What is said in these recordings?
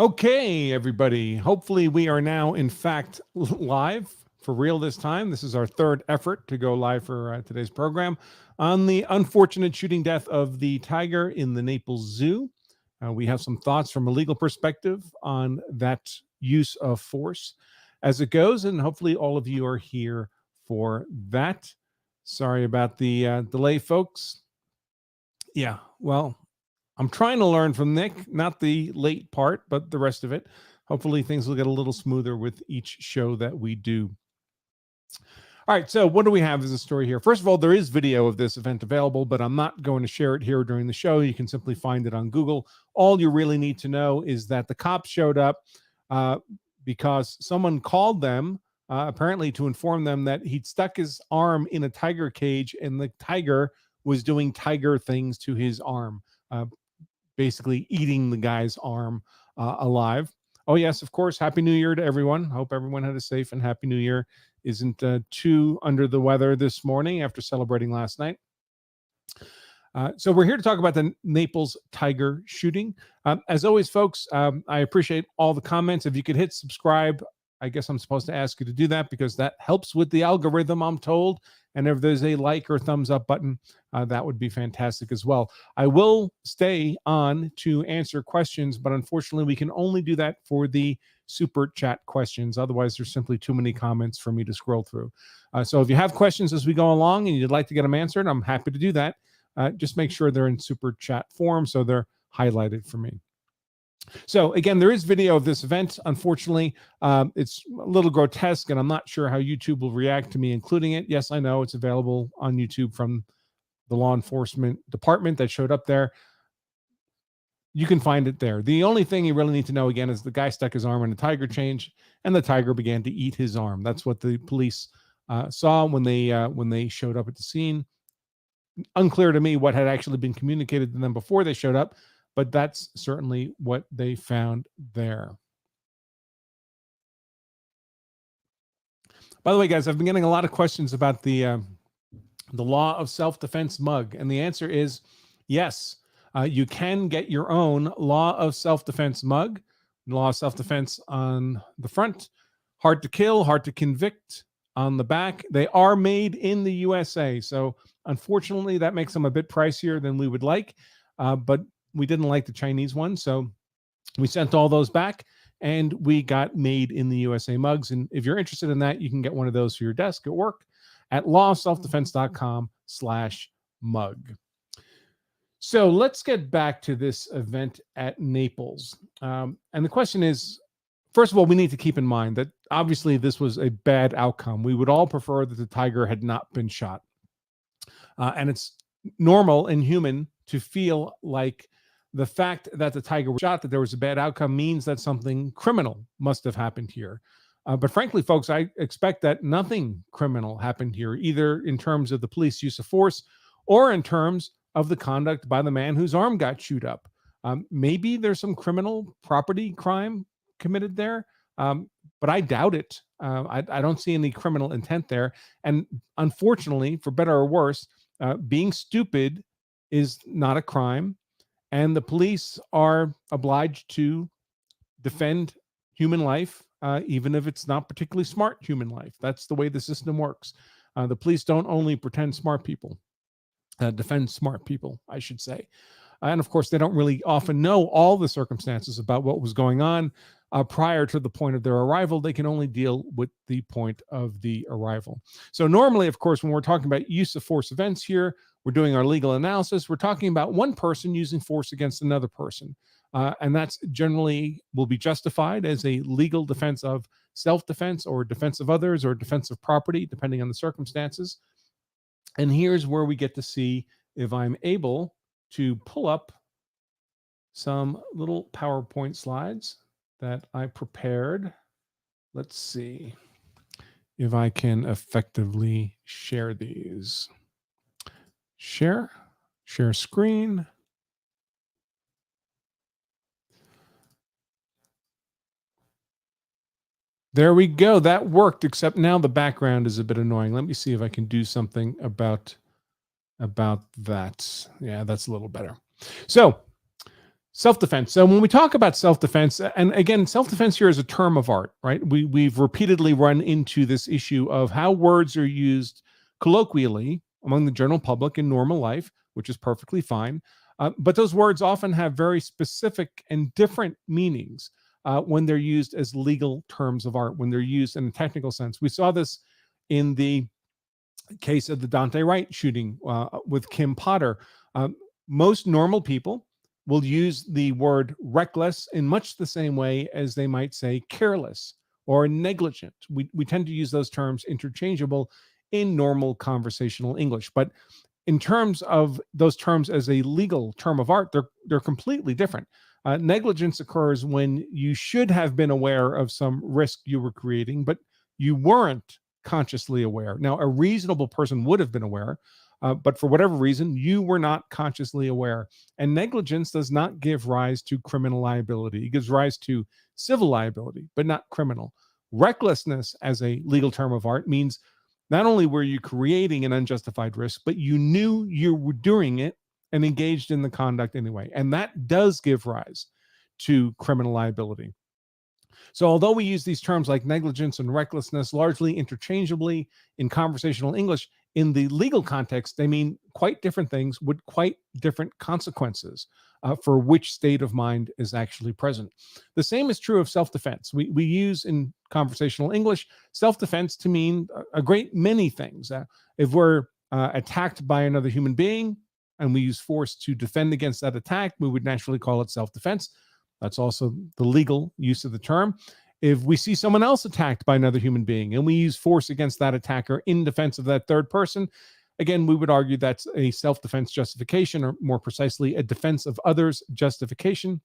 Okay, everybody. Hopefully we are now, in fact, live for real this time. This is our third effort to go live for today's program on the unfortunate shooting death of the tiger in the Naples Zoo. We have some thoughts from a legal perspective on that use of force as it goes, and hopefully all of you are here for that. Sorry about the delay, folks. Yeah, well, I'm trying to learn from Nick, not the late part, but the rest of it. Hopefully things will get a little smoother with each show that we do. All right, so what do we have as a story here? First of all, there is video of this event available, but I'm not going to share it here during the show. You can simply find it on Google. All you really need to know is that the cops showed up because someone called them, apparently to inform them that he'd stuck his arm in a tiger cage and the tiger was doing tiger things to his arm, basically eating the guy's arm alive. Oh, yes, of course. Happy New Year to everyone. Hope everyone had a safe and happy New Year. Isn't too under the weather this morning after celebrating last night. So we're here to talk about the Naples tiger shooting. As always, folks, I appreciate all the comments. If you could hit subscribe, I guess I'm supposed to ask you to do that because that helps with the algorithm, I'm told. And if there's a like or thumbs up button, that would be fantastic as well. I will stay on to answer questions, but unfortunately, we can only do that for the super chat questions. Otherwise, there's simply too many comments for me to scroll through. So if you have questions as we go along and you'd like to get them answered, I'm happy to do that. Just make sure they're in super chat form so they're highlighted for me. So again, there is video of this event. Unfortunately, it's a little grotesque, and I'm not sure how YouTube will react to me including it. Yes, I know it's available on YouTube from the law enforcement department that showed up there. You can find it there. The only thing you really need to know, again, is the guy stuck his arm in a tiger cage, and the tiger began to eat his arm. That's what the police saw when they showed up at the scene. Unclear to me what had actually been communicated to them before they showed up, but that's certainly what they found there. By the way, guys, I've been getting a lot of questions about the law of self-defense mug, and the answer is yes. You can get your own law of self-defense mug. Law of self-defense on the front, hard to kill, hard to convict on the back. They are made in the USA, so unfortunately that makes them a bit pricier than we would like, but we didn't like the Chinese one, so we sent all those back and we got made in the USA mugs. And if you're interested in that, you can get one of those for your desk at work at lawofselfdefense.com/mug. So let's get back to this event at Naples. And the question is, first of all, we need to keep in mind that obviously this was a bad outcome. We would all prefer that the tiger had not been shot. And it's normal and human to feel like the fact that the tiger was shot, that there was a bad outcome, means that something criminal must have happened here. But frankly, folks, I expect that nothing criminal happened here, either in terms of the police use of force or in terms of the conduct by the man whose arm got chewed up. Maybe there's some criminal property crime committed there, but I doubt it. I don't see any criminal intent there. And unfortunately, for better or worse, being stupid is not a crime. And the police are obliged to defend human life, even if it's not particularly smart human life. That's the way the system works. The police don't only pretend smart people. Defend smart people, I should say. And of course, they don't really often know all the circumstances about what was going on prior to the point of their arrival. They can only deal with the point of the arrival. So normally, of course, when we're talking about use of force events here, we're doing our legal analysis. We're talking about one person using force against another person. And that's generally will be justified as a legal defense of self-defense or defense of others or defense of property, depending on the circumstances. And here's where we get to see if I'm able to pull up some little PowerPoint slides that I prepared. Let's see if I can effectively share these. Share screen. There we go. That worked, except now the background is a bit annoying. Let me see if I can do something about that. Yeah, that's a little better. So Self-defense. So when we talk about self-defense, and again, self-defense here is a term of art, right? We've repeatedly run into this issue of how words are used colloquially among the general public in normal life, which is perfectly fine. But those words often have very specific and different meanings when they're used as legal terms of art, when they're used in a technical sense. We saw this in the case of the Dante Wright shooting with Kim Potter. Most normal people will use the word reckless in much the same way as they might say careless or negligent. We tend to use those terms interchangeable in normal conversational English. But in terms of those terms as a legal term of art, they're completely different. Negligence occurs when you should have been aware of some risk you were creating, but you weren't consciously aware. Now, a reasonable person would have been aware, but for whatever reason, you were not consciously aware. And negligence does not give rise to criminal liability. It gives rise to civil liability, but not criminal. Recklessness as a legal term of art means not only were you creating an unjustified risk, but you knew you were doing it and engaged in the conduct anyway. And that does give rise to criminal liability. So although we use these terms like negligence and recklessness largely interchangeably in conversational English, in the legal context, they mean quite different things with quite different consequences for which state of mind is actually present. The same is true of self-defense. We use in conversational English self-defense to mean a great many things. If we're attacked by another human being and we use force to defend against that attack, we would naturally call it self-defense. That's also the legal use of the term. If we see someone else attacked by another human being and we use force against that attacker in defense of that third person, again, we would argue that's a self-defense justification, or more precisely, a defense of others justification.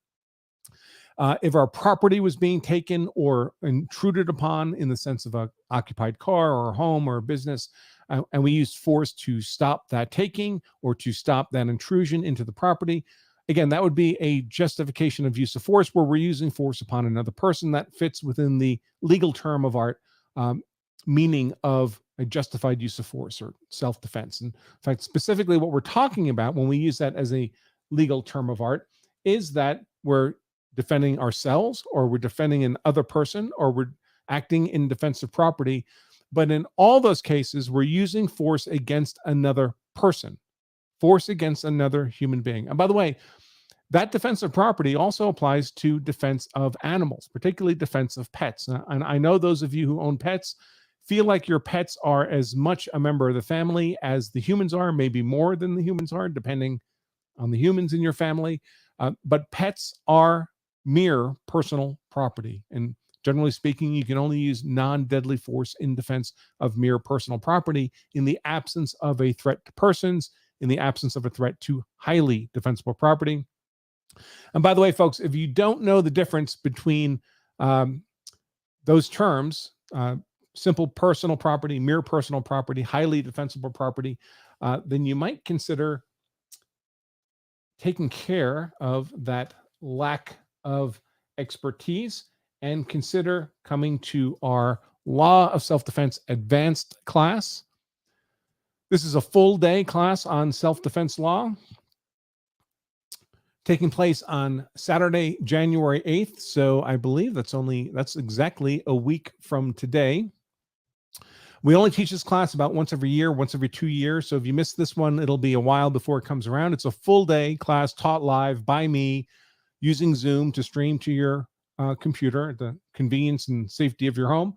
If our property was being taken or intruded upon in the sense of an occupied car or a home or a business, and we used force to stop that taking or to stop that intrusion into the property, again, that would be a justification of use of force where we're using force upon another person. That fits within the legal term of art meaning of a justified use of force or self-defense. And in fact, specifically what we're talking about when we use that as a legal term of art is that we're defending ourselves, or we're defending an other person, or we're acting in defense of property. But in all those cases, we're using force against another person, force against another human being. And by the way, that defense of property also applies to defense of animals, particularly defense of pets. And I know those of you who own pets feel like your pets are as much a member of the family as the humans are, maybe more than the humans are, depending on the humans in your family. But pets are mere personal property. And generally speaking, you can only use non-deadly force in defense of mere personal property in the absence of a threat to persons, in the absence of a threat to highly defensible property. And by the way, folks, if you don't know the difference between those terms, simple personal property, mere personal property, highly defensible property, then you might consider taking care of that lack of expertise and consider coming to our Law of Self-Defense Advanced class. This is a full day class on self-defense law, taking place on Saturday, January 8th. So I believe that's exactly a week from today. We only teach this class about once every year, once every 2 years. So if you miss this one, it'll be a while before it comes around. It's a full day class taught live by me using Zoom to stream to your computer at the convenience and safety of your home.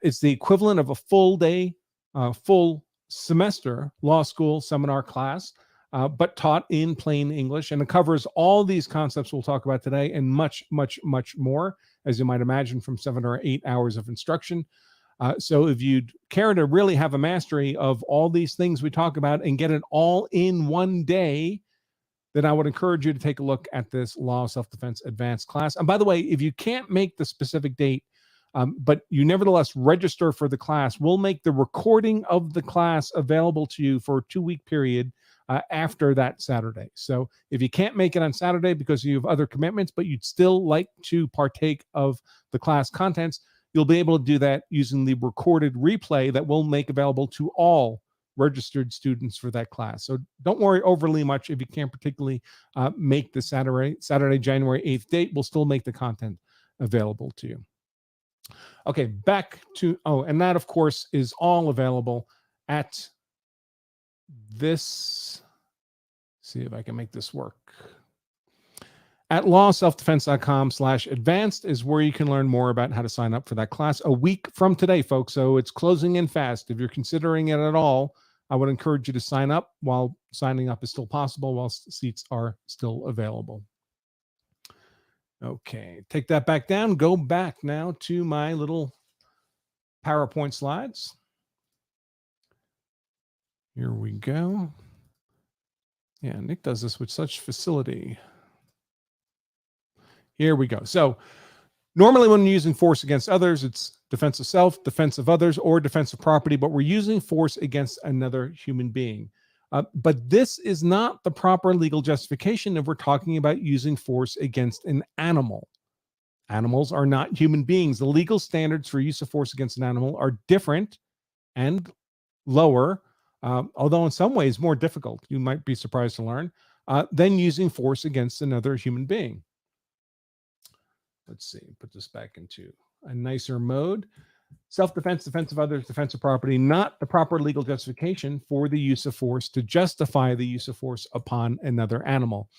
It's the equivalent of a full day, full semester law school seminar class, but taught in plain English. And it covers all these concepts we'll talk about today and much, much, much more, as you might imagine, from 7 or 8 hours of instruction. So if you'd care to really have a mastery of all these things we talk about and get it all in one day, then I would encourage you to take a look at this Law of Self-Defense Advanced class. And by the way, if you can't make the specific date, but you nevertheless register for the class, we'll make the recording of the class available to you for a 2-week period after that Saturday. So if you can't make it on Saturday because you have other commitments, but you'd still like to partake of the class contents, you'll be able to do that using the recorded replay that we'll make available to all registered students for that class. So don't worry overly much if you can't particularly make the Saturday, January 8th date. We'll still make the content available to you. Okay, back to, and that, of course, is all available at this, see if I can make this work. At lawselfdefense.com/advanced is where you can learn more about how to sign up for that class a week from today, folks. So it's closing in fast. If you're considering it at all, I would encourage you to sign up while signing up is still possible, while seats are still available. Okay, take that back down. Go back now to my little PowerPoint slides. Here we go. Yeah, Nick does this with such facility. Here we go. So normally when you're using force against others, it's defense of self, defense of others, or defense of property, but we're using force against another human being. But this is not the proper legal justification if we're talking about using force against an animal. Animals are not human beings. The legal standards for use of force against an animal are different and lower, although in some ways more difficult, you might be surprised to learn, than using force against another human being. Let's see, put this back into a nicer mode. Self-defense, defense of others, defense of property, not the proper legal justification for the use of force to justify the use of force upon another animal.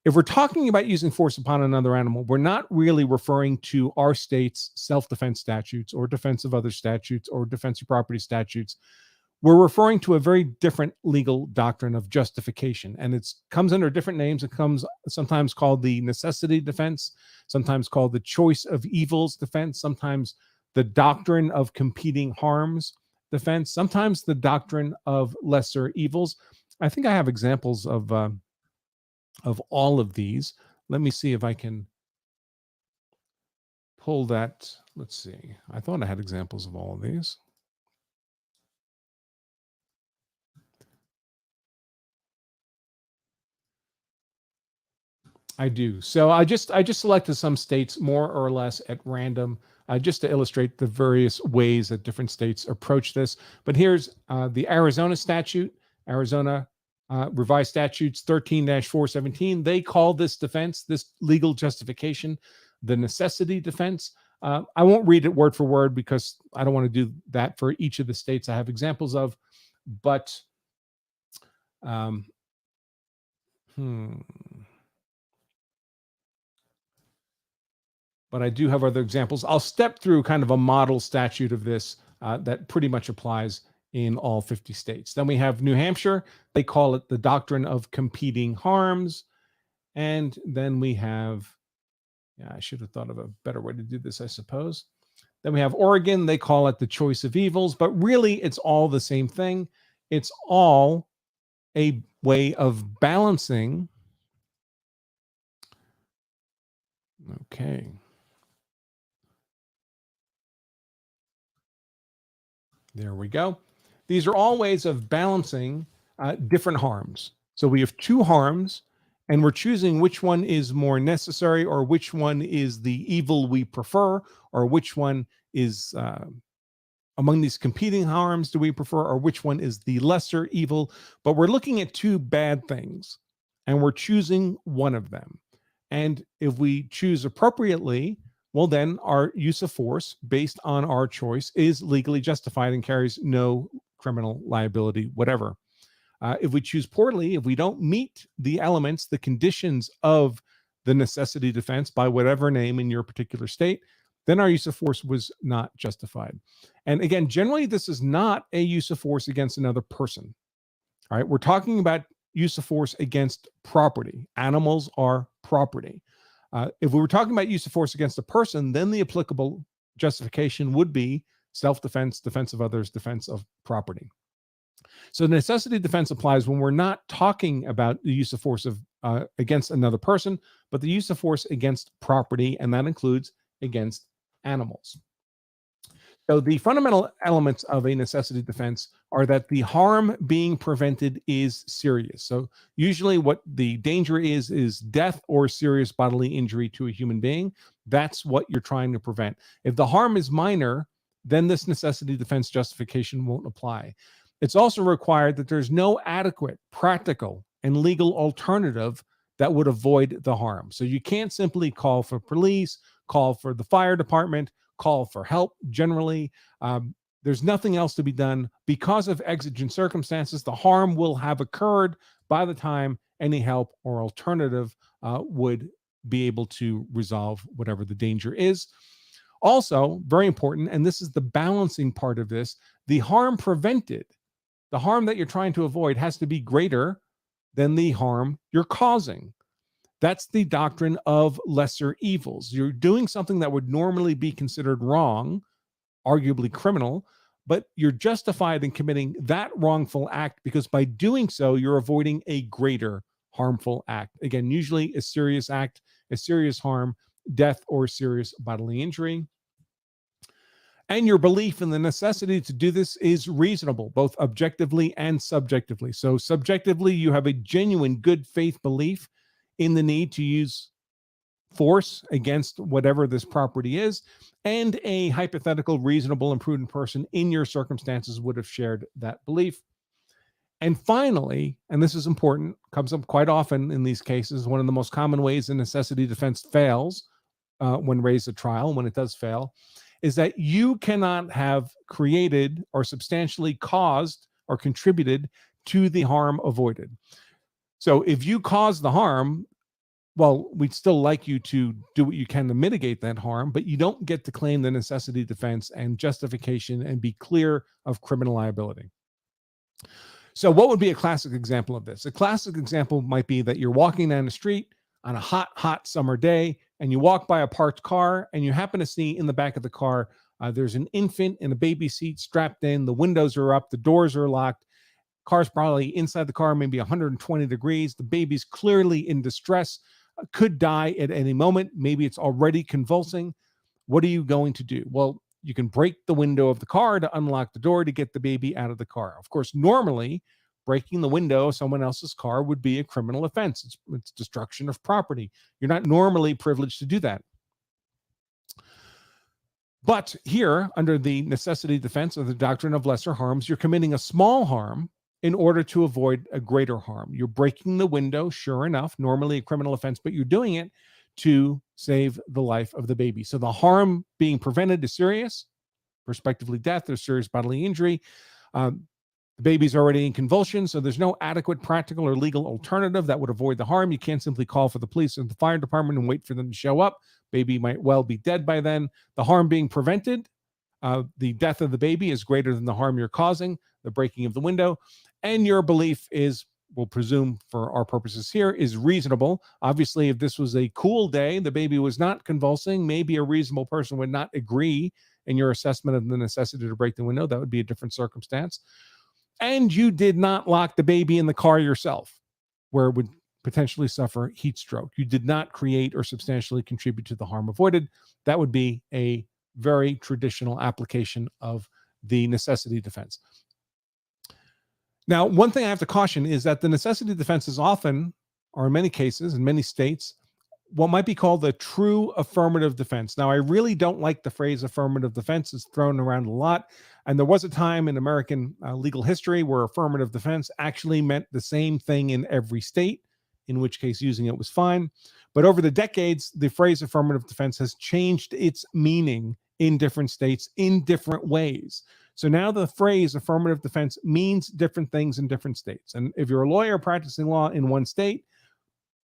If we're talking about using force upon another animal, we're not really referring to our state's self-defense statutes or defense of other statutes or defense of property statutes. We're referring to a very different legal doctrine of justification, and it comes under different names. It comes sometimes called the necessity defense, sometimes called the choice of evils defense, sometimes the doctrine of competing harms defense, sometimes the doctrine of lesser evils. I think I have examples of all of these. Let me see if I can pull that. Let's see. I thought I had examples of all of these. I do. So I just selected some states more or less at random, just to illustrate the various ways that different states approach this. But here's the Arizona statute, Arizona revised statutes 13-417. They call this defense, this legal justification, the necessity defense. I won't read it word for word because I don't want to do that for each of the states I have examples of. But but I do have other examples. I'll step through kind of a model statute of this that pretty much applies in all 50 states. Then we have New Hampshire. They call it the doctrine of competing harms. And then we have, I should have thought of a better way to do this, I suppose. Then we have Oregon. They call it the choice of evils, but really it's all the same thing. It's all a way of balancing. Okay. There we go. These are all ways of balancing different harms. So we have two harms, and we're choosing which one is more necessary, or which one is the evil we prefer, or which one is among these competing harms do we prefer, or which one is the lesser evil. But we're looking at two bad things, and we're choosing one of them. And if we choose appropriately, well, then our use of force based on our choice is legally justified and carries no criminal liability, whatever. If we choose poorly, if we don't meet the elements, the conditions of the necessity defense by whatever name in your particular state, then our use of force was not justified. And again, generally, this is not a use of force against another person. All right, we're talking about use of force against property. Animals are property. If we were talking about use of force against a person, then the applicable justification would be self-defense, defense of others, defense of property. So the necessity defense applies when we're not talking about the use of force against another person, but the use of force against property, and that includes against animals. So the fundamental elements of a necessity defense are that the harm being prevented is serious. So usually what the danger is death or serious bodily injury to a human being. That's what you're trying to prevent. If the harm is minor, then this necessity defense justification won't apply. It's also required that there's no adequate, practical, and legal alternative that would avoid the harm. So you can't simply call for police, call for the fire department, call for help generally. There's nothing else to be done because of exigent circumstances. The harm will have occurred by the time any help or alternative would be able to resolve whatever the danger is. Also, very important, and this is the balancing part of this, the harm prevented, the harm that you're trying to avoid has to be greater than the harm you're causing. That's the doctrine of lesser evils. You're doing something that would normally be considered wrong, arguably criminal, but you're justified in committing that wrongful act because by doing so, you're avoiding a greater harmful act. Again, usually a serious act, a serious harm, death, or serious bodily injury. And your belief in the necessity to do this is reasonable, both objectively and subjectively. So subjectively, you have a genuine good faith belief in the need to use force against whatever this property is, and a hypothetical, reasonable, and prudent person in your circumstances would have shared that belief. And finally, and this is important, comes up quite often in these cases, one of the most common ways the necessity defense fails when raised at trial, when it does fail, is that you cannot have created or substantially caused or contributed to the harm avoided. So if you cause the harm, well, we'd still like you to do what you can to mitigate that harm, but you don't get to claim the necessity defense and justification and be clear of criminal liability. So what would be a classic example of this? A classic example might be that you're walking down the street on a hot summer day, and you walk by a parked car, and you happen to see in the back of the car, there's an infant in a baby seat strapped in, the windows are up, the doors are locked, car's probably inside the car, maybe 120 degrees, the baby's clearly in distress, could die at any moment, maybe it's already convulsing. What are you going to do? Well, you can break the window of the car to unlock the door to get the baby out of the car. Of course, normally, breaking the window of someone else's car would be a criminal offense. It's destruction of property. You're not normally privileged to do that. But here, under the necessity defense of the doctrine of lesser harms, you're committing a small harm in order to avoid a greater harm. You're breaking the window, sure enough, normally a criminal offense, but you're doing it to save the life of the baby. So the harm being prevented is serious, prospectively death or serious bodily injury. The baby's already in convulsions, so there's no adequate practical or legal alternative that would avoid the harm. You can't simply call for the police or the fire department and wait for them to show up. Baby might well be dead by then. The harm being prevented, the death of the baby is greater than the harm you're causing, the breaking of the window, and your belief is, we'll presume for our purposes here, is reasonable. Obviously, if this was a cool day, the baby was not convulsing, maybe a reasonable person would not agree in your assessment of the necessity to break the window. That would be a different circumstance. And you did not lock the baby in the car yourself, where it would potentially suffer heat stroke. You did not create or substantially contribute to the harm avoided. That would be a very traditional application of the necessity defense. Now, one thing I have to caution is that the necessity defense is often, or in many cases, in many states, what might be called the true affirmative defense. Now, I really don't like the phrase affirmative defense. It's thrown around a lot. And there was a time in American legal history where affirmative defense actually meant the same thing in every state, in which case using it was fine. But over the decades, the phrase affirmative defense has changed its meaning in different states in different ways. So now the phrase affirmative defense means different things in different states. And if you're a lawyer practicing law in one state,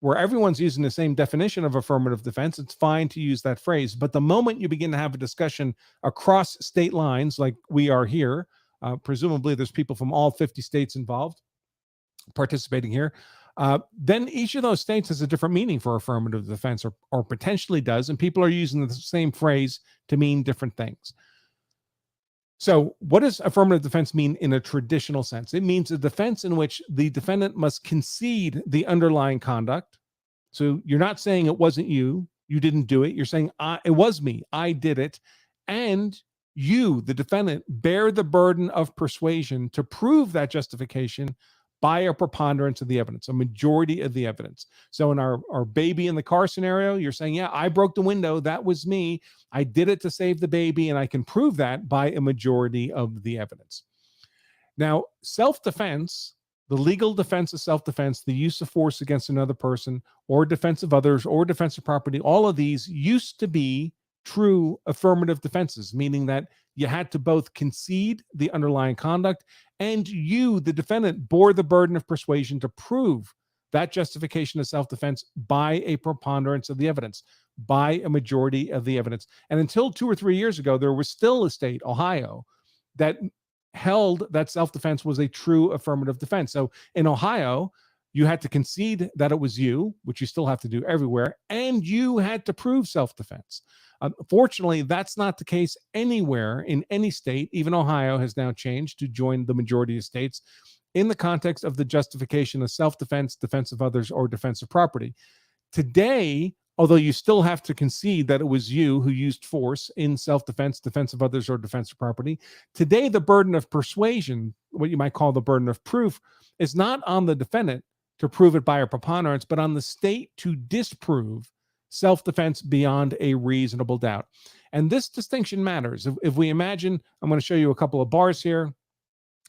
where everyone's using the same definition of affirmative defense, it's fine to use that phrase. But the moment you begin to have a discussion across state lines, like we are here, presumably there's people from all 50 states involved participating here, then each of those states has a different meaning for affirmative defense, or potentially does, and people are using the same phrase to mean different things. So what does affirmative defense mean in a traditional sense? It means a defense in which the defendant must concede the underlying conduct. So you're not saying it wasn't you, you didn't do it. You're saying, it was me, I did it. And you, the defendant, bear the burden of persuasion to prove that justification by a preponderance of the evidence, a majority of the evidence. So in our baby in the car scenario, you're saying, yeah, I broke the window. That was me. I did it to save the baby, and I can prove that by a majority of the evidence. Now, self-defense, the legal defense of self-defense, the use of force against another person, or defense of others, or defense of property, all of these used to be true affirmative defenses, meaning that you had to both concede the underlying conduct and you, the defendant, bore the burden of persuasion to prove that justification of self-defense by a preponderance of the evidence, by a majority of the evidence. And until 2 or 3 years ago, there was still a state, Ohio, that held that self-defense was a true affirmative defense. So in Ohio, you had to concede that it was you, which you still have to do everywhere, and you had to prove self-defense. Fortunately, that's not the case anywhere in any state. Even Ohio has now changed to join the majority of states in the context of the justification of self-defense, defense of others, or defense of property. Today, although you still have to concede that it was you who used force in self-defense, defense of others, or defense of property, today the burden of persuasion, what you might call the burden of proof, is not on the defendant to prove it by a preponderance, but on the state to disprove self-defense beyond a reasonable doubt. And this distinction matters. If we imagine, I'm going to show you a couple of bars here.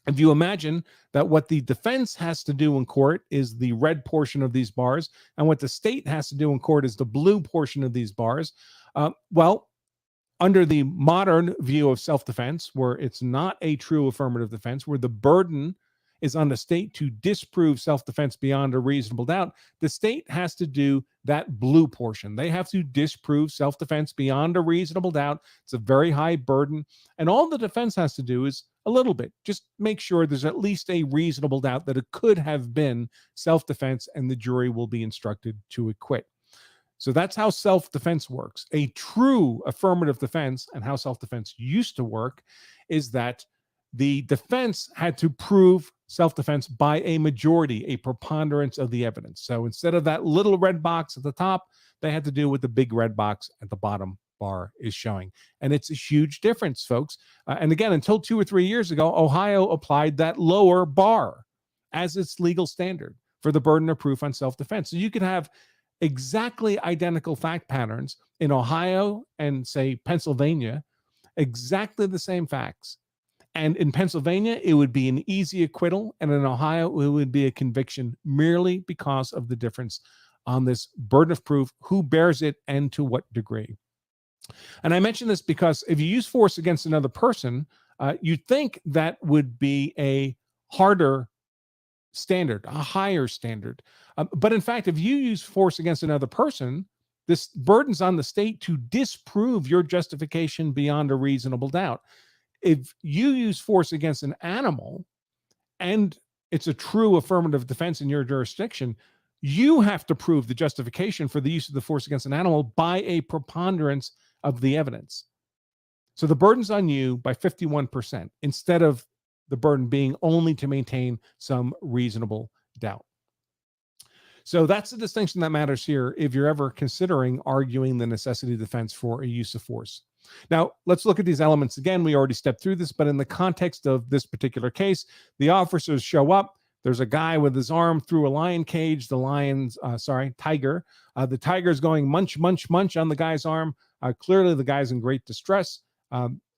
If you imagine that what the defense has to do in court is the red portion of these bars, and what the state has to do in court is the blue portion of these bars, well, under the modern view of self-defense, where it's not a true affirmative defense, where the burden is on the state to disprove self-defense beyond a reasonable doubt, the state has to do that blue portion. They have to disprove self-defense beyond a reasonable doubt. It's a very high burden. And all the defense has to do is a little bit, just make sure there's at least a reasonable doubt that it could have been self-defense, and the jury will be instructed to acquit. So that's how self-defense works. A true affirmative defense, and how self-defense used to work, is that the defense had to prove self-defense by a majority, a preponderance of the evidence. So instead of that little red box at the top, they had to do what the big red box at the bottom bar is showing. And it's a huge difference, folks. And again, until 2 or 3 years ago, Ohio applied that lower bar as its legal standard for the burden of proof on self-defense. So you could have exactly identical fact patterns in Ohio and, say, Pennsylvania, exactly the same facts. And in Pennsylvania, it would be an easy acquittal. And in Ohio, it would be a conviction merely because of the difference on this burden of proof, who bears it and to what degree. And I mention this because if you use force against another person, you'd think that would be a harder standard, a higher standard. But in fact, if you use force against another person, this burden's on the state to disprove your justification beyond a reasonable doubt. If you use force against an animal and it's a true affirmative defense in your jurisdiction, you have to prove the justification for the use of the force against an animal by a preponderance of the evidence. So the burden's on you by 51% instead of the burden being only to maintain some reasonable doubt. So that's the distinction that matters here if you're ever considering arguing the necessity defense for a use of force. Now, let's look at these elements again. We already stepped through this, but in the context of this particular case, the officers show up. There's a guy with his arm through a lion cage. The tiger. The tiger's going munch, munch, munch on the guy's arm. Clearly, the guy's in great distress.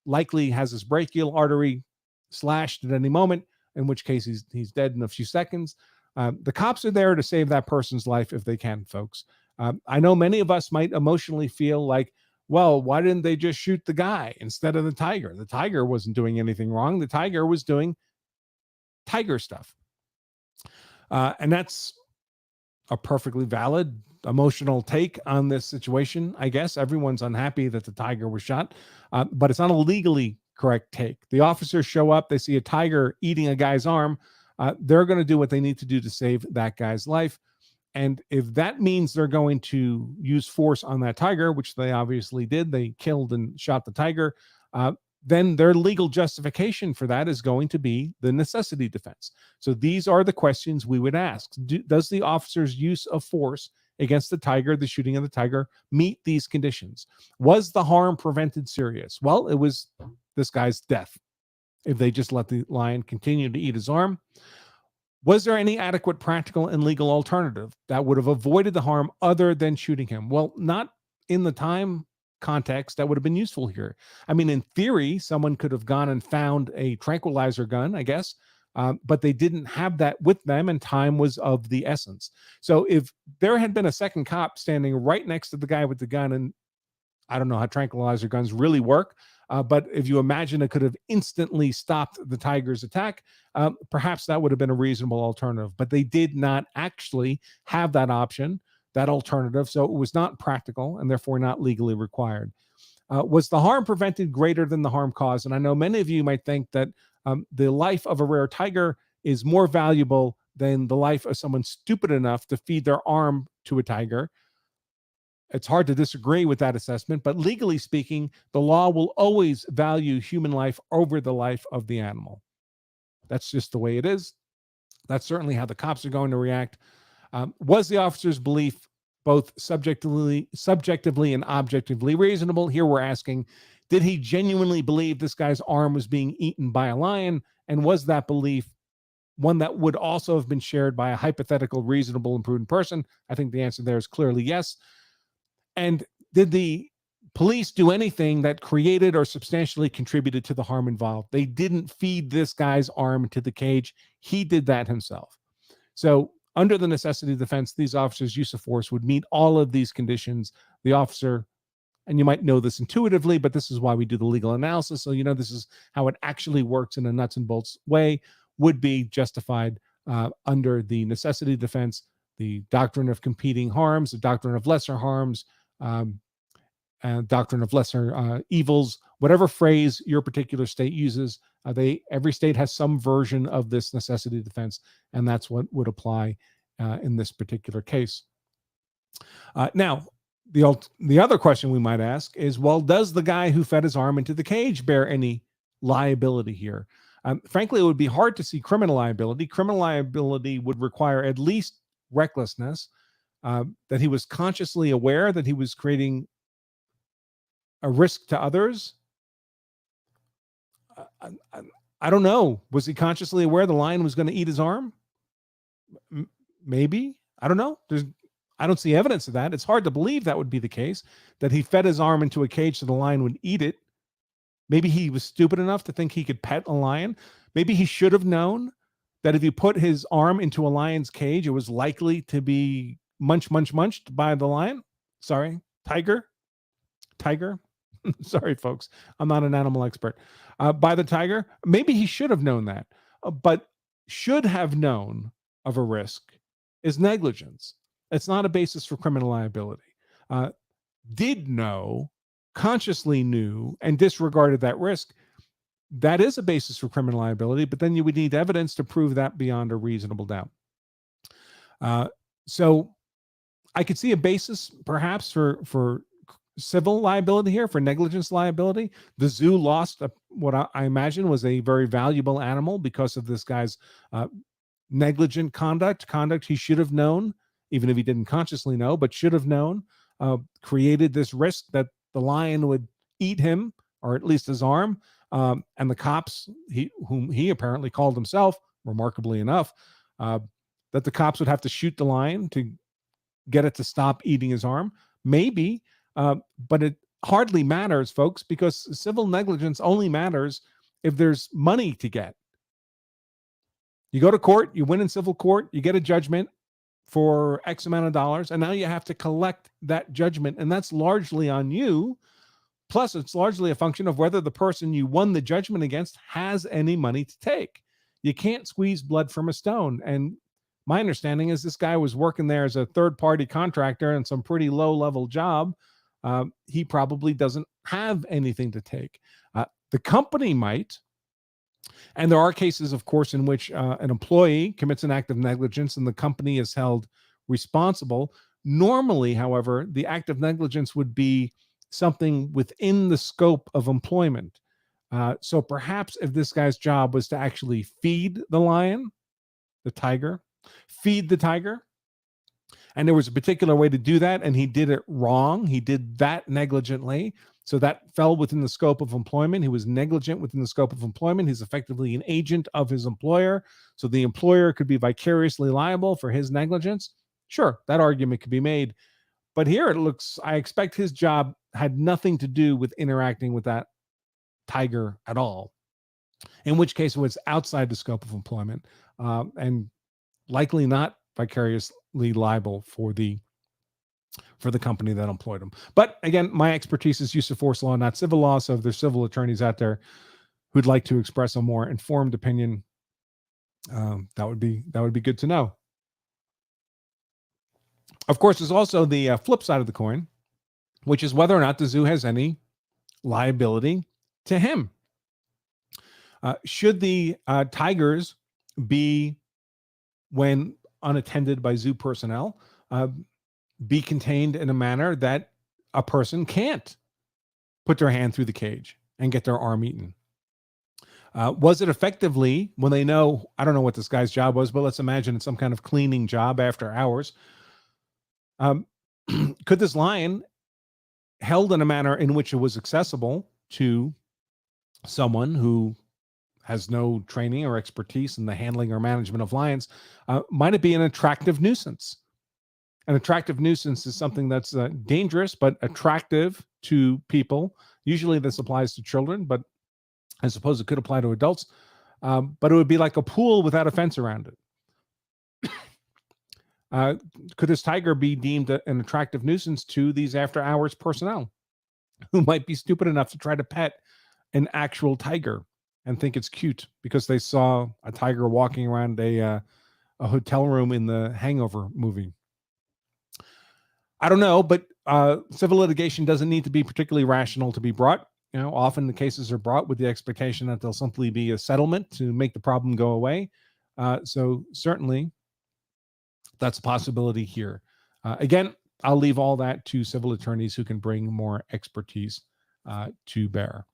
Likely has his brachial artery slashed at any moment, in which case he's dead in a few seconds. The cops are there to save that person's life if they can, folks. I know many of us might emotionally feel like, well, why didn't they just shoot the guy instead of the tiger? The tiger wasn't doing anything wrong. The tiger was doing tiger stuff. And that's a perfectly valid emotional take on this situation. I guess everyone's unhappy that the tiger was shot, but it's not a legally correct take. The officers show up. They see a tiger eating a guy's arm. They're going to do what they need to do to save that guy's life. And if that means they're going to use force on that tiger, which they obviously did, they killed and shot the tiger, then their legal justification for that is going to be the necessity defense. So these are the questions we would ask. Does the officer's use of force against the tiger, the shooting of the tiger, meet these conditions? Was the harm prevented serious? Well, it was this guy's death if they just let the lion continue to eat his arm. Was there any adequate practical and legal alternative that would have avoided the harm other than shooting him? Well, not in the time context that would have been useful here. I mean, in theory, someone could have gone and found a tranquilizer gun, I guess, but they didn't have that with them, and time was of the essence. So if there had been a second cop standing right next to the guy with the gun, and I don't know how tranquilizer guns really work, but if you imagine it could have instantly stopped the tiger's attack, perhaps that would have been a reasonable alternative. But they did not actually have that option, that alternative, so it was not practical and therefore not legally required. Was the harm prevented greater than the harm caused? And I know many of you might think that the life of a rare tiger is more valuable than the life of someone stupid enough to feed their arm to a tiger. It's hard to disagree with that assessment, but legally speaking, the law will always value human life over the life of the animal. That's just the way it is. That's certainly how the cops are going to react. Was the officer's belief both subjectively and objectively reasonable? Here we're asking, did he genuinely believe this guy's arm was being eaten by a lion? And was that belief one that would also have been shared by a hypothetical, reasonable, and prudent person? I think the answer there is clearly yes. And did the police do anything that created or substantially contributed to the harm involved? They didn't feed this guy's arm to the cage. He did that himself. So under the necessity defense, these officers' use of force would meet all of these conditions. The officer, and you might know this intuitively, but this is why we do the legal analysis, so you know this is how it actually works in a nuts and bolts way, would be justified under the necessity defense, the doctrine of competing harms, the doctrine of lesser harms, doctrine of lesser evils, whatever phrase your particular state uses. Every state has some version of this necessity defense, and that's what would apply in this particular case. Now, the other question we might ask is, well, does the guy who fed his arm into the cage bear any liability here? Frankly, it would be hard to see criminal liability. Criminal liability would require at least recklessness, that he was consciously aware that he was creating a risk to others. I don't know. Was he consciously aware the lion was going to eat his arm? Maybe. I don't know. I don't see evidence of that. It's hard to believe that would be the case, that he fed his arm into a cage so the lion would eat it. Maybe he was stupid enough to think he could pet a lion. Maybe he should have known that if you put his arm into a lion's cage, it was likely to be munched by the lion. Sorry, tiger. Sorry, folks. I'm not an animal expert. By the tiger. Maybe he should have known that. But should have known of a risk is negligence. It's not a basis for criminal liability. Did know, consciously knew, and disregarded that risk, that is a basis for criminal liability, but then you would need evidence to prove that beyond a reasonable doubt. So I could see a basis perhaps for civil liability here, for negligence liability. The zoo lost what I imagine was a very valuable animal because of this guy's negligent conduct he should have known, even if he didn't consciously know, but should have known, created this risk that the lion would eat him, or at least his arm. And the cops, whom he apparently called himself, remarkably enough, that the cops would have to shoot the lion to get it to stop eating his arm. Maybe, but it hardly matters, folks, because civil negligence only matters if there's money to get. You go to court, you win in civil court, you get a judgment for X amount of dollars, and now you have to collect that judgment, and that's largely on you. Plus, it's largely a function of whether the person you won the judgment against has any money to take. You can't squeeze blood from a stone. And my understanding is this guy was working there as a third-party contractor in some pretty low-level job. He probably doesn't have anything to take. The company might. And there are cases, of course, in which an employee commits an act of negligence and the company is held responsible. Normally, however, the act of negligence would be something within the scope of employment. So perhaps if this guy's job was to actually feed the lion, the tiger, and there was a particular way to do that, and he did it wrong, he did that negligently, so that fell within the scope of employment. He was negligent within the scope of employment. He's effectively an agent of his employer, so the employer could be vicariously liable for his negligence. Sure, that argument could be made. But here it looks, I expect his job had nothing to do with interacting with that tiger at all. in which case it was outside the scope of employment, and likely not vicariously liable for the company that employed them. But again, my expertise is use of force law, not civil law. So if there's civil attorneys out there who'd like to express a more informed opinion, that would be good to know. Of course, there's also the flip side of the coin, which is whether or not the zoo has any liability to him. Should the tigers be, when unattended by zoo personnel, be contained in a manner that a person can't put their hand through the cage and get their arm eaten? Was it effectively, when they know, I don't know what this guy's job was, but let's imagine it's some kind of cleaning job after hours. Could this lion, held in a manner in which it was accessible to someone who has no training or expertise in the handling or management of lions, might it be an attractive nuisance? An attractive nuisance is something that's dangerous but attractive to people. Usually this applies to children, but I suppose it could apply to adults. But it would be like a pool without a fence around it. Could this tiger be deemed an attractive nuisance to these after-hours personnel who might be stupid enough to try to pet an actual tiger and think it's cute because they saw a tiger walking around a hotel room in the Hangover movie? I don't know, but civil litigation doesn't need to be particularly rational to be brought. Often the cases are brought with the expectation that there'll simply be a settlement to make the problem go away. So certainly that's a possibility here. Again, I'll leave all that to civil attorneys who can bring more expertise to bear.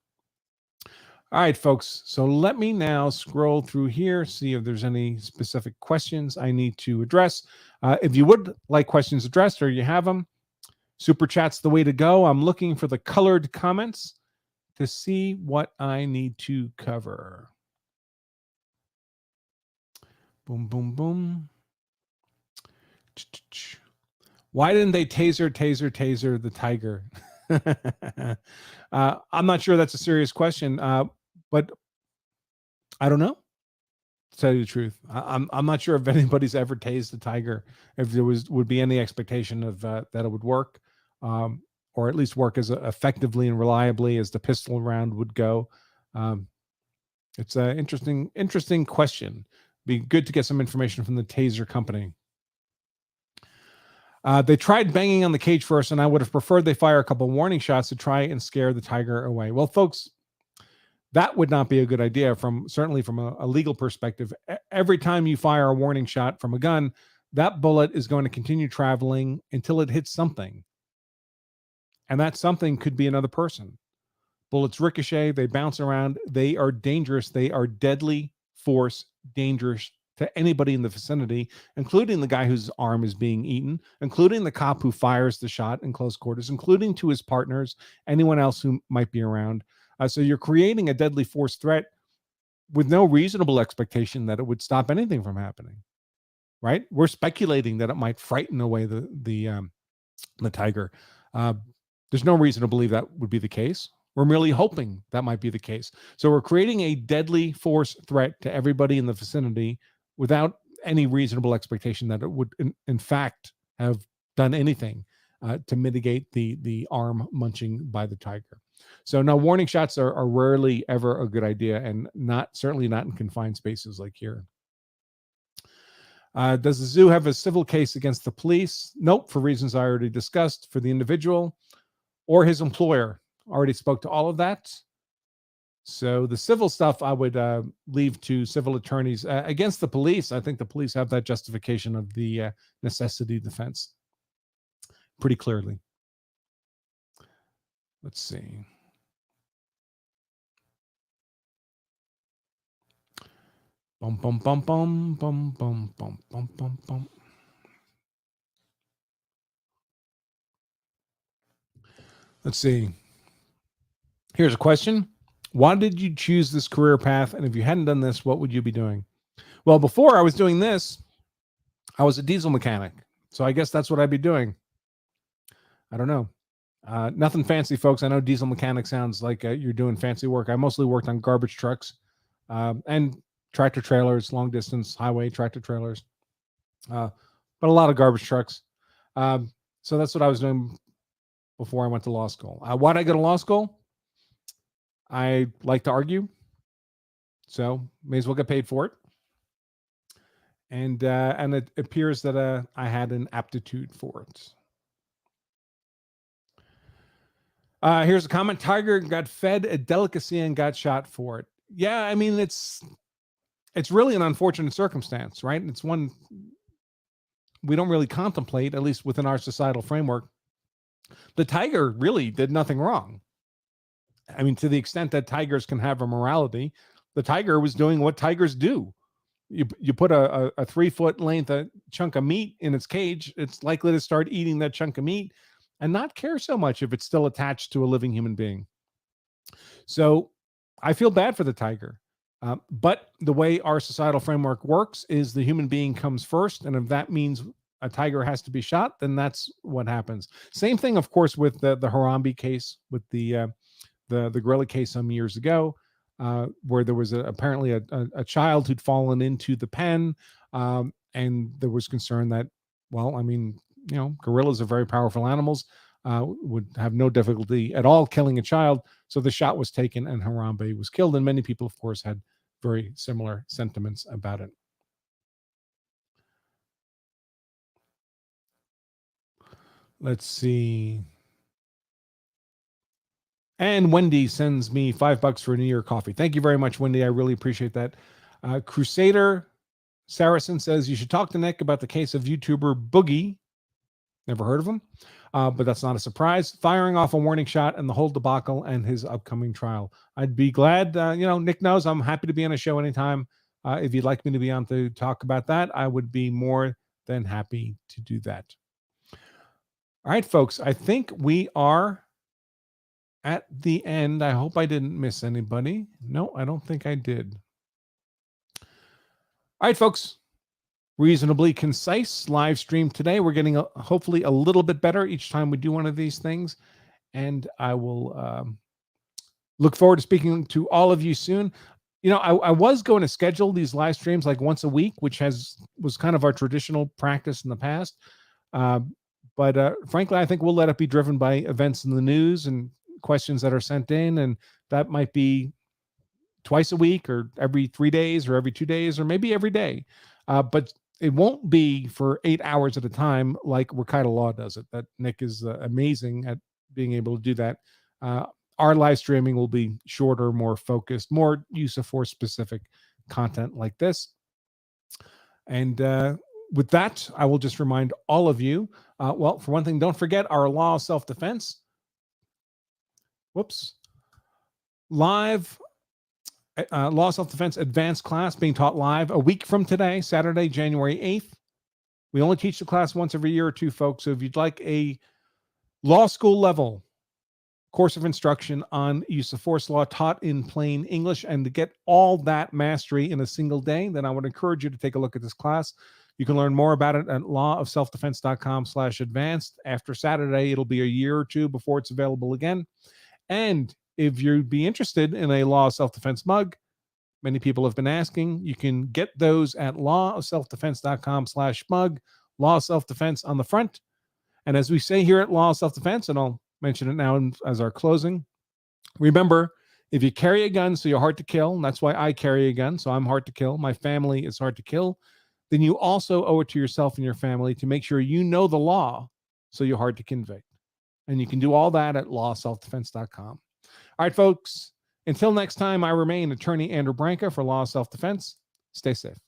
All right, folks. So let me now scroll through here, see if there's any specific questions I need to address. If you would like questions addressed or you have them, Super Chat's the way to go. I'm looking for the colored comments to see what I need to cover. Boom, boom, boom. Why didn't they taser the tiger? I'm not sure that's a serious question, but I don't know, to tell you the truth. I'm not sure if anybody's ever tased a tiger, if there would be any expectation of that it would work, or at least work as effectively and reliably as the pistol round would go. It's an interesting question. Be good to get some information from the taser company. They tried banging on the cage first, and I would have preferred they fire a couple warning shots to try and scare the tiger away. Well, folks, that would not be a good idea, certainly from a legal perspective. Every time you fire a warning shot from a gun, that bullet is going to continue traveling until it hits something. And that something could be another person. Bullets ricochet, they bounce around, they are dangerous, they are deadly force, dangerous to anybody in the vicinity, including the guy whose arm is being eaten, including the cop who fires the shot in close quarters, including to his partners, anyone else who might be around. So you're creating a deadly force threat with no reasonable expectation that it would stop anything from happening, right? We're speculating that it might frighten away the tiger. There's no reason to believe that would be the case. We're merely hoping that might be the case. So we're creating a deadly force threat to everybody in the vicinity without any reasonable expectation that it would, in fact, have done anything to mitigate the arm munching by the tiger. So now warning shots are rarely ever a good idea, and certainly not in confined spaces like here. Does the zoo have a civil case against the police? Nope, for reasons I already discussed. For the individual or his employer, already spoke to all of that. So the civil stuff I would leave to civil attorneys. Against the police, I think the police have that justification of the necessity defense pretty clearly. Let's see. Bum, bum, bum, bum, bum, bum, bum, bum, bum, bum. Let's see. Here's a question. Why did you choose this career path? And if you hadn't done this, what would you be doing? Well, before I was doing this, I was a diesel mechanic. So I guess that's what I'd be doing. I don't know. Nothing fancy, folks. I know diesel mechanic sounds like you're doing fancy work. I mostly worked on garbage trucks and tractor trailers, long distance highway tractor trailers, but a lot of garbage trucks. So that's what I was doing before I went to law school. Why did I go to law school? I like to argue, so may as well get paid for it. And it appears that I had an aptitude for it. Here's a comment. Tiger got fed a delicacy and got shot for it. Yeah, I mean, it's really an unfortunate circumstance, right? It's one we don't really contemplate, at least within our societal framework. The tiger really did nothing wrong. I mean, to the extent that tigers can have a morality, the tiger was doing what tigers do. You put a 3-foot length chunk of meat in its cage, it's likely to start eating that chunk of meat and not care so much if it's still attached to a living human being. So I feel bad for the tiger. But the way our societal framework works is the human being comes first. And if that means a tiger has to be shot, then that's what happens. Same thing, of course, with the Harambe case, with the gorilla case some years ago, where there was apparently a child who'd fallen into the pen. And there was concern that, well, I mean, gorillas are very powerful animals, would have no difficulty at all killing a child. So the shot was taken and Harambe was killed. And many people, of course, had very similar sentiments about it. Let's see. And Wendy sends me $5 for a New Year coffee. Thank you very much, Wendy. I really appreciate that. Crusader Saracen says you should talk to Nick about the case of YouTuber Boogie. Never heard of him, but that's not a surprise. Firing off a warning shot and the whole debacle and his upcoming trial. I'd be glad. Nick knows I'm happy to be on a show anytime. If you'd like me to be on to talk about that, I would be more than happy to do that. All right, folks, I think we are at the end. I hope I didn't miss anybody. No, I don't think I did. All right, folks. Reasonably concise live stream today. We're getting hopefully a little bit better each time we do one of these things. And I will look forward to speaking to all of you soon. I was going to schedule these live streams like once a week, which was kind of our traditional practice in the past. But frankly, I think we'll let it be driven by events in the news and questions that are sent in. And that might be twice a week or every 3 days or every 2 days or maybe every day. But it won't be for 8 hours at a time like Wakita Law does it. That Nick is amazing at being able to do that. Our live streaming will be shorter, more focused, more use of force specific content like this. And with that, I will just remind all of you, well, for one thing, don't forget our law of self-defense. Live law of self-defense advanced class being taught live a week from today, Saturday, January 8th. We only teach the class once every year or two, folks. So if you'd like a law school level course of instruction on use of force law taught in plain English and to get all that mastery in a single day, then I would encourage you to take a look at this class. You can learn more about it at lawofselfdefense.com/advanced. After Saturday, it'll be a year or two before it's available again. And if you'd be interested in a law of self-defense mug, many people have been asking, you can get those at lawofselfdefense.com/mug, law of self-defense on the front. And as we say here at Law of Self-Defense, and I'll mention it now as our closing, remember, if you carry a gun, so you're hard to kill, and that's why I carry a gun, so I'm hard to kill, my family is hard to kill, then you also owe it to yourself and your family to make sure you know the law, so you're hard to convict. And you can do all that at lawofselfdefense.com. All right, folks, until next time, I remain Attorney Andrew Branca for Law of Self-Defense. Stay safe.